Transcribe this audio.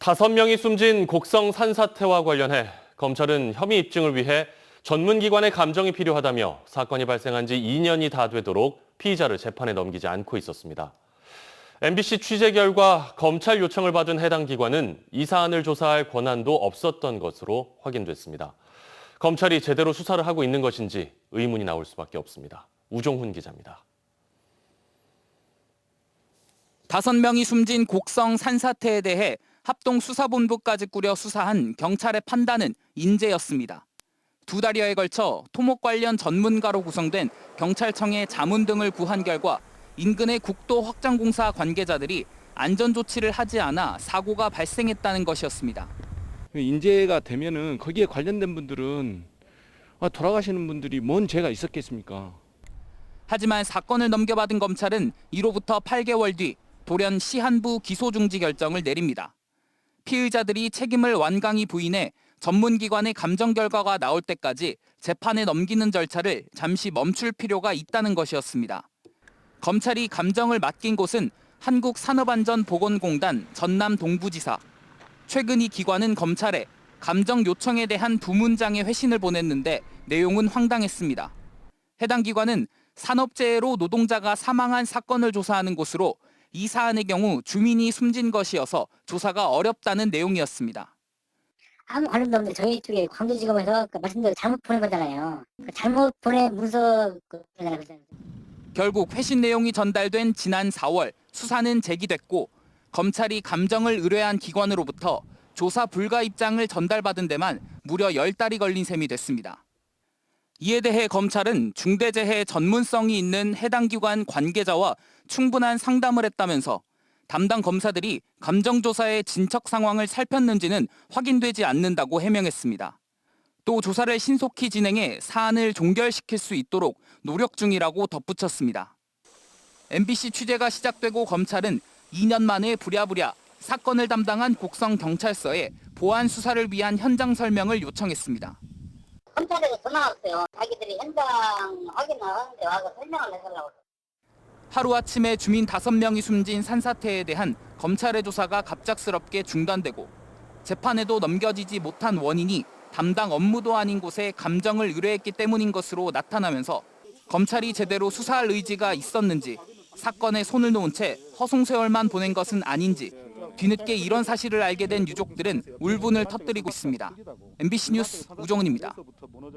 5명이 숨진 곡성 산사태와 관련해 검찰은 혐의 입증을 위해 전문기관의 감정이 필요하다며 사건이 발생한 지 2년이 다 되도록 피의자를 재판에 넘기지 않고 있었습니다. MBC 취재 결과 검찰 요청을 받은 해당 기관은 이 사안을 조사할 권한도 없었던 것으로 확인됐습니다. 검찰이 제대로 수사를 하고 있는 것인지 의문이 나올 수밖에 없습니다. 우종훈 기자입니다. 5명이 숨진 곡성 산사태에 대해 합동수사본부까지 꾸려 수사한 경찰의 판단은 인재였습니다. 2달여에 걸쳐 토목 관련 전문가로 구성된 경찰청의 자문 등을 구한 결과 인근의 국도 확장공사 관계자들이 안전조치를 하지 않아 사고가 발생했다는 것이었습니다. 인재가 되면은 거기에 관련된 분들은 돌아가시는 분들이 뭔 죄가 있었겠습니까? 하지만 사건을 넘겨받은 검찰은 이로부터 8개월 뒤 돌연 시한부 기소 중지 결정을 내립니다. 피의자들이 책임을 완강히 부인해 전문기관의 감정 결과가 나올 때까지 재판에 넘기는 절차를 잠시 멈출 필요가 있다는 것이었습니다. 검찰이 감정을 맡긴 곳은 한국산업안전보건공단 전남 동부지사. 최근 이 기관은 검찰에 감정 요청에 대한 부문장의 회신을 보냈는데 내용은 황당했습니다. 해당 기관은 산업재해로 노동자가 사망한 사건을 조사하는 곳으로 이 사안의 경우 주민이 숨진 것이어서 조사가 어렵다는 내용이었습니다. 아무 관련도 없는데 저희 쪽에 광주지검에서 말씀대로 잘못 보낸 거잖아요. 잘못 보낸 문서 그잖아요. 결국 회신 내용이 전달된 지난 4월 수사는 제기됐고 검찰이 감정을 의뢰한 기관으로부터 조사 불가 입장을 전달받은 데만 무려 10달이 걸린 셈이 됐습니다. 이에 대해 검찰은 중대재해 전문성이 있는 해당 기관 관계자와 충분한 상담을 했다면서 담당 검사들이 감정조사의 진척 상황을 살폈는지는 확인되지 않는다고 해명했습니다. 또 조사를 신속히 진행해 사안을 종결시킬 수 있도록 노력 중이라고 덧붙였습니다. MBC 취재가 시작되고 검찰은 2년 만에 부랴부랴 사건을 담당한 곡성경찰서에 보안 수사를 위한 현장 설명을 요청했습니다. 검찰에서 전화 왔어요. 자기들이 현장 확인을 하는데 와서 설명을 해달라고. 하루아침에 주민 5명이 숨진 산사태에 대한 검찰의 조사가 갑작스럽게 중단되고 재판에도 넘겨지지 못한 원인이 담당 업무도 아닌 곳에 감정을 의뢰했기 때문인 것으로 나타나면서 검찰이 제대로 수사할 의지가 있었는지 사건에 손을 놓은 채 허송세월만 보낸 것은 아닌지 뒤늦게 이런 사실을 알게 된 유족들은 울분을 터뜨리고 있습니다. MBC 뉴스 우종훈입니다.